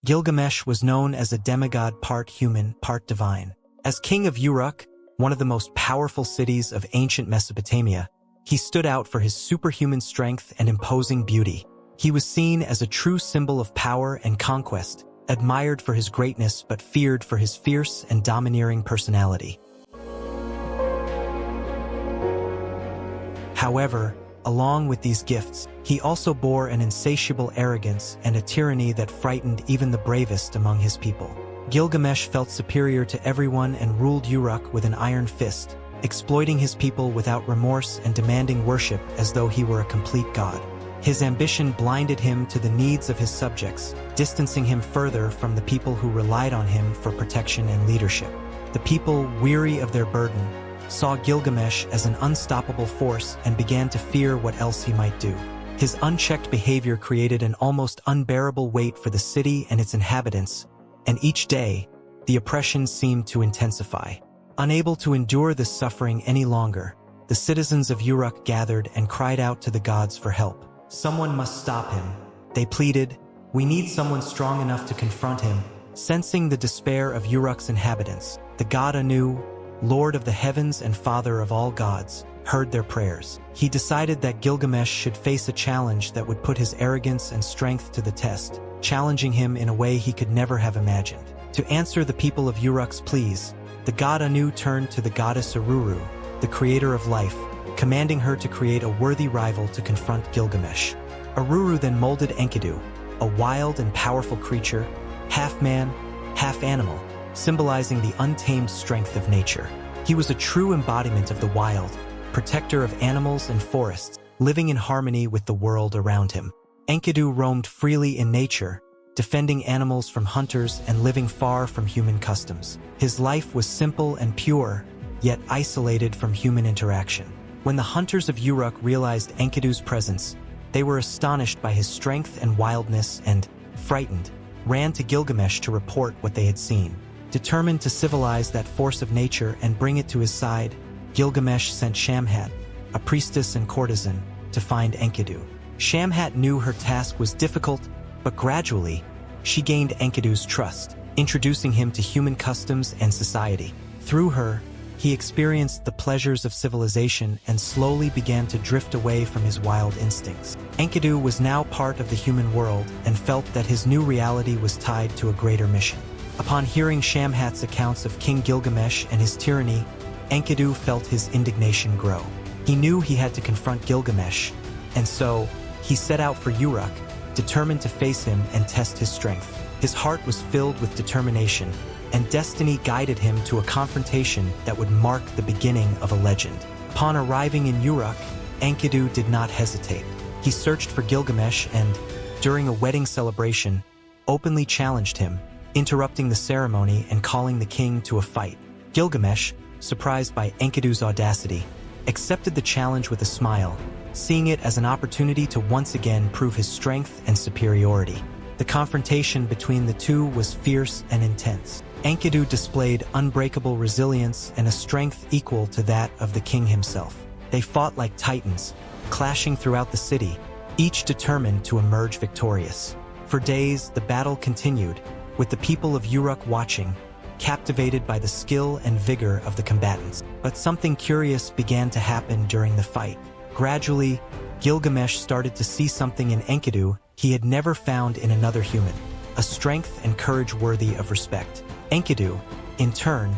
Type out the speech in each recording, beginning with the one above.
Gilgamesh was known as a demigod, part human, part divine. As king of Uruk, one of the most powerful cities of ancient Mesopotamia, he stood out for his superhuman strength and imposing beauty. He was seen as a true symbol of power and conquest, admired for his greatness but feared for his fierce and domineering personality. However, along with these gifts, he also bore an insatiable arrogance and a tyranny that frightened even the bravest among his people. Gilgamesh felt superior to everyone and ruled Uruk with an iron fist, exploiting his people without remorse and demanding worship as though he were a complete god. His ambition blinded him to the needs of his subjects, distancing him further from the people who relied on him for protection and leadership. The people, weary of their burden, saw Gilgamesh as an unstoppable force and began to fear what else he might do. His unchecked behavior created an almost unbearable weight for the city and its inhabitants, and each day, the oppression seemed to intensify. Unable to endure this suffering any longer, the citizens of Uruk gathered and cried out to the gods for help. "Someone must stop him," they pleaded. "We need someone strong enough to confront him." Sensing the despair of Uruk's inhabitants, the god Anu, Lord of the heavens and father of all gods, heard their prayers. He decided that Gilgamesh should face a challenge that would put his arrogance and strength to the test, challenging him in a way he could never have imagined. To answer the people of Uruk's pleas, the god Anu turned to the goddess Uruk, the creator of life, commanding her to create a worthy rival to confront Gilgamesh. Uruk then molded Enkidu, a wild and powerful creature, half man, half animal, symbolizing the untamed strength of nature. He was a true embodiment of the wild, protector of animals and forests, living in harmony with the world around him. Enkidu roamed freely in nature, defending animals from hunters and living far from human customs. His life was simple and pure, yet isolated from human interaction. When the hunters of Uruk realized Enkidu's presence, they were astonished by his strength and wildness and, frightened, ran to Gilgamesh to report what they had seen. Determined to civilize that force of nature and bring it to his side, Gilgamesh sent Shamhat, a priestess and courtesan, to find Enkidu. Shamhat knew her task was difficult, but gradually, she gained Enkidu's trust, introducing him to human customs and society. Through her, he experienced the pleasures of civilization and slowly began to drift away from his wild instincts. Enkidu was now part of the human world and felt that his new reality was tied to a greater mission. Upon hearing Shamhat's accounts of King Gilgamesh and his tyranny, Enkidu felt his indignation grow. He knew he had to confront Gilgamesh, and so, he set out for Uruk, determined to face him and test his strength. His heart was filled with determination, and destiny guided him to a confrontation that would mark the beginning of a legend. Upon arriving in Uruk, Enkidu did not hesitate. He searched for Gilgamesh and, during a wedding celebration, openly challenged him, interrupting the ceremony and calling the king to a fight. Gilgamesh, surprised by Enkidu's audacity, accepted the challenge with a smile, seeing it as an opportunity to once again prove his strength and superiority. The confrontation between the two was fierce and intense. Enkidu displayed unbreakable resilience and a strength equal to that of the king himself. They fought like titans, clashing throughout the city, each determined to emerge victorious. For days, the battle continued, with the people of Uruk watching, captivated by the skill and vigor of the combatants. But something curious began to happen during the fight. Gradually, Gilgamesh started to see something in Enkidu he had never found in another human, a strength and courage worthy of respect. Enkidu, in turn,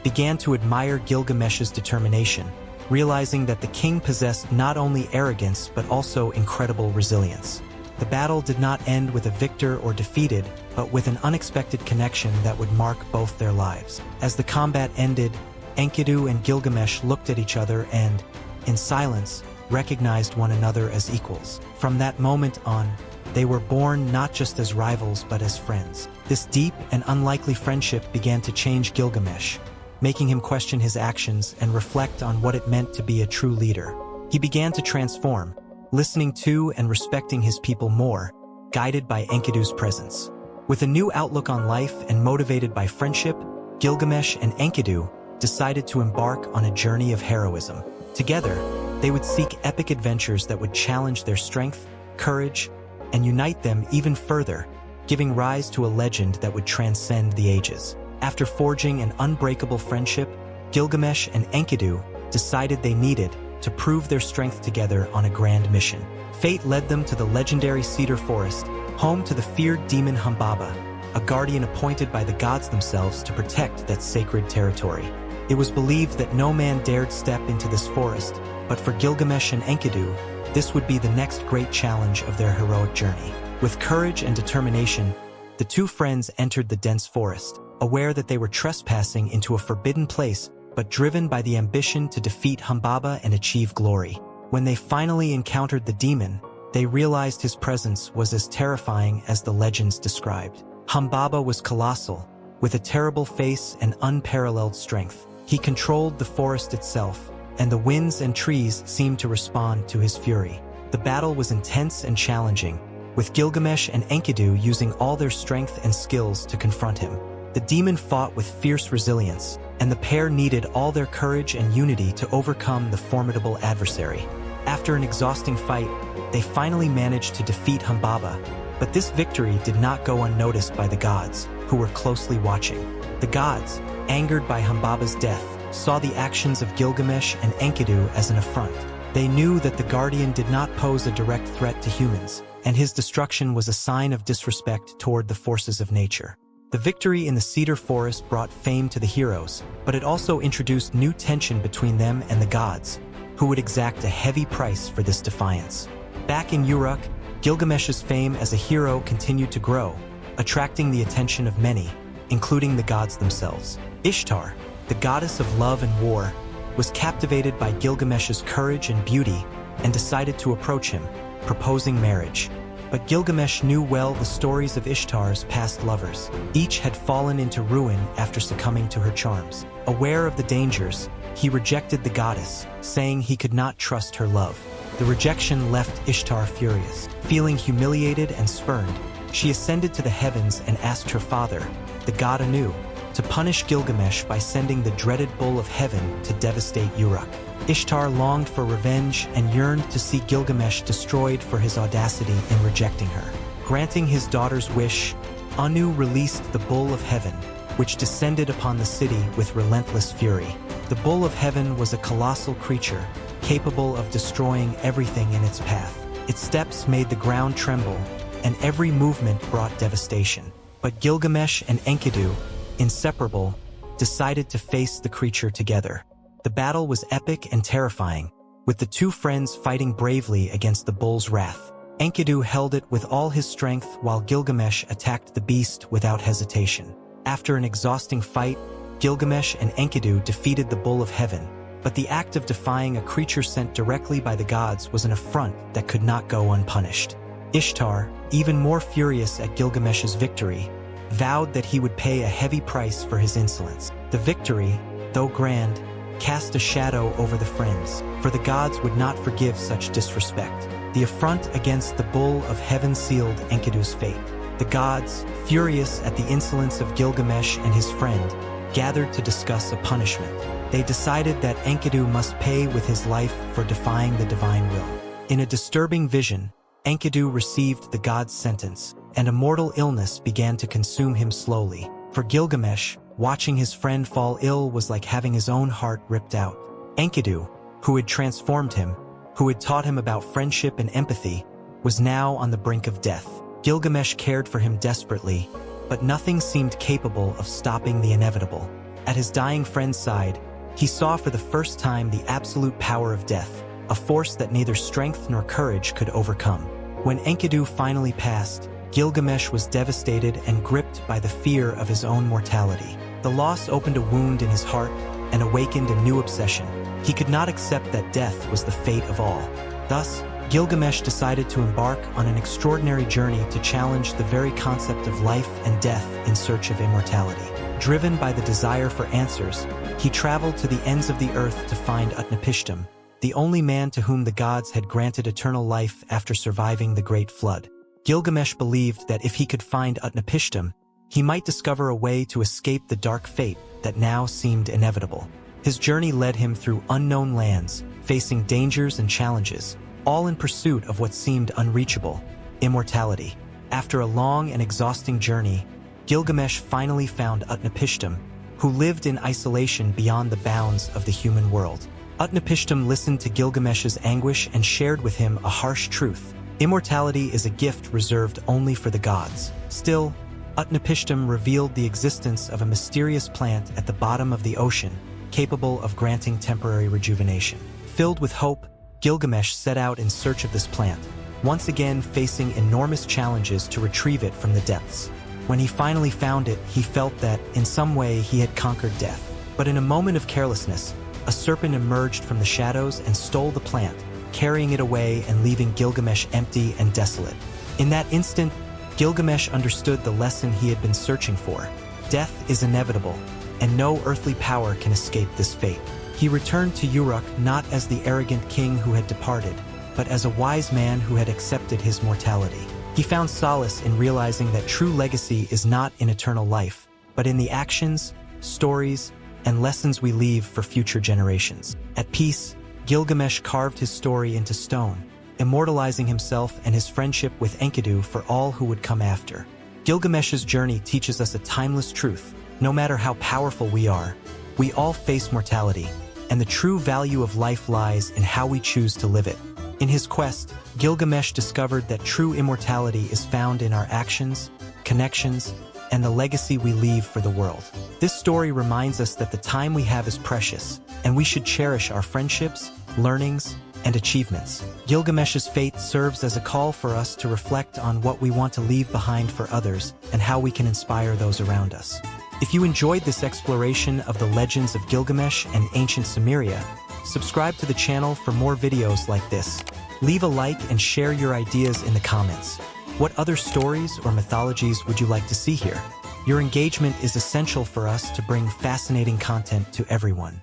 began to admire Gilgamesh's determination, realizing that the king possessed not only arrogance but also incredible resilience. The battle did not end with a victor or defeated, but with an unexpected connection that would mark both their lives. As the combat ended, Enkidu and Gilgamesh looked at each other and, in silence, recognized one another as equals. From that moment on, they were born not just as rivals but as friends. This deep and unlikely friendship began to change Gilgamesh, making him question his actions and reflect on what it meant to be a true leader. He began to transform, listening to and respecting his people more, guided by Enkidu's presence. With a new outlook on life and motivated by friendship, Gilgamesh and Enkidu decided to embark on a journey of heroism. Together, they would seek epic adventures that would challenge their strength, courage, and unite them even further, giving rise to a legend that would transcend the ages. After forging an unbreakable friendship, Gilgamesh and Enkidu decided they needed to prove their strength together on a grand mission. Fate led them to the legendary Cedar forest, home to the feared demon Humbaba, a guardian appointed by the gods themselves to protect that sacred territory. It was believed that no man dared step into this forest, but for Gilgamesh and Enkidu, this would be the next great challenge of their heroic journey. With courage and determination, the two friends entered the dense forest, aware that they were trespassing into a forbidden place, but driven by the ambition to defeat Humbaba and achieve glory. When they finally encountered the demon, they realized his presence was as terrifying as the legends described. Humbaba was colossal, with a terrible face and unparalleled strength. He controlled the forest itself, and the winds and trees seemed to respond to his fury. The battle was intense and challenging, with Gilgamesh and Enkidu using all their strength and skills to confront him. The demon fought with fierce resilience, and the pair needed all their courage and unity to overcome the formidable adversary. After an exhausting fight, they finally managed to defeat Humbaba, but this victory did not go unnoticed by the gods, who were closely watching. The gods, angered by Humbaba's death, saw the actions of Gilgamesh and Enkidu as an affront. They knew that the guardian did not pose a direct threat to humans, and his destruction was a sign of disrespect toward the forces of nature. The victory in the Cedar forest brought fame to the heroes, but it also introduced new tension between them and the gods, who would exact a heavy price for this defiance. Back in Uruk, Gilgamesh's fame as a hero continued to grow, attracting the attention of many, including the gods themselves. Ishtar, the goddess of love and war, was captivated by Gilgamesh's courage and beauty and decided to approach him, proposing marriage. But Gilgamesh knew well the stories of Ishtar's past lovers. Each had fallen into ruin after succumbing to her charms. Aware of the dangers, he rejected the goddess, saying he could not trust her love. The rejection left Ishtar furious. Feeling humiliated and spurned, she ascended to the heavens and asked her father, the god Anu, to punish Gilgamesh by sending the dreaded bull of heaven to devastate Uruk. Ishtar longed for revenge and yearned to see Gilgamesh destroyed for his audacity in rejecting her. Granting his daughter's wish, Anu released the bull of heaven, which descended upon the city with relentless fury. The bull of heaven was a colossal creature, capable of destroying everything in its path. Its steps made the ground tremble, and every movement brought devastation. But Gilgamesh and Enkidu, inseparable, decided to face the creature together. The battle was epic and terrifying, with the two friends fighting bravely against the bull's wrath. Enkidu held it with all his strength while Gilgamesh attacked the beast without hesitation. After an exhausting fight, Gilgamesh and Enkidu defeated the bull of heaven, but the act of defying a creature sent directly by the gods was an affront that could not go unpunished. Ishtar, even more furious at Gilgamesh's victory, vowed that he would pay a heavy price for his insolence. The victory, though grand, cast a shadow over the friends, for the gods would not forgive such disrespect. The affront against the bull of heaven sealed Enkidu's fate. The gods, furious at the insolence of Gilgamesh and his friend, gathered to discuss a punishment. They decided that Enkidu must pay with his life for defying the divine will. In a disturbing vision, Enkidu received the god's sentence, and a mortal illness began to consume him slowly. For Gilgamesh, watching his friend fall ill was like having his own heart ripped out. Enkidu, who had transformed him, who had taught him about friendship and empathy, was now on the brink of death. Gilgamesh cared for him desperately, but nothing seemed capable of stopping the inevitable. At his dying friend's side, he saw for the first time the absolute power of death, a force that neither strength nor courage could overcome. When Enkidu finally passed, Gilgamesh was devastated and gripped by the fear of his own mortality. The loss opened a wound in his heart and awakened a new obsession. He could not accept that death was the fate of all. Thus, Gilgamesh decided to embark on an extraordinary journey to challenge the very concept of life and death in search of immortality. Driven by the desire for answers, he traveled to the ends of the earth to find Utnapishtim, the only man to whom the gods had granted eternal life after surviving the Great Flood. Gilgamesh believed that if he could find Utnapishtim, he might discover a way to escape the dark fate that now seemed inevitable. His journey led him through unknown lands, facing dangers and challenges, all in pursuit of what seemed unreachable: immortality. After a long and exhausting journey, Gilgamesh finally found Utnapishtim, who lived in isolation beyond the bounds of the human world. Utnapishtim listened to Gilgamesh's anguish and shared with him a harsh truth. Immortality is a gift reserved only for the gods. Still, Utnapishtim revealed the existence of a mysterious plant at the bottom of the ocean, capable of granting temporary rejuvenation. Filled with hope, Gilgamesh set out in search of this plant, once again facing enormous challenges to retrieve it from the depths. When he finally found it, he felt that, in some way, he had conquered death. But in a moment of carelessness, a serpent emerged from the shadows and stole the plant, carrying it away and leaving Gilgamesh empty and desolate. In that instant, Gilgamesh understood the lesson he had been searching for. Death is inevitable, and no earthly power can escape this fate. He returned to Uruk not as the arrogant king who had departed, but as a wise man who had accepted his mortality. He found solace in realizing that true legacy is not in eternal life, but in the actions, stories, and lessons we leave for future generations. At peace, Gilgamesh carved his story into stone, immortalizing himself and his friendship with Enkidu for all who would come after. Gilgamesh's journey teaches us a timeless truth. No matter how powerful we are, we all face mortality, and the true value of life lies in how we choose to live it. In his quest, Gilgamesh discovered that true immortality is found in our actions, connections, and the legacy we leave for the world. This story reminds us that the time we have is precious, and we should cherish our friendships, learnings, and achievements. Gilgamesh's fate serves as a call for us to reflect on what we want to leave behind for others and how we can inspire those around us. If you enjoyed this exploration of the legends of Gilgamesh and ancient Sumeria, subscribe to the channel for more videos like this. Leave a like and share your ideas in the comments. What other stories or mythologies would you like to see here? Your engagement is essential for us to bring fascinating content to everyone.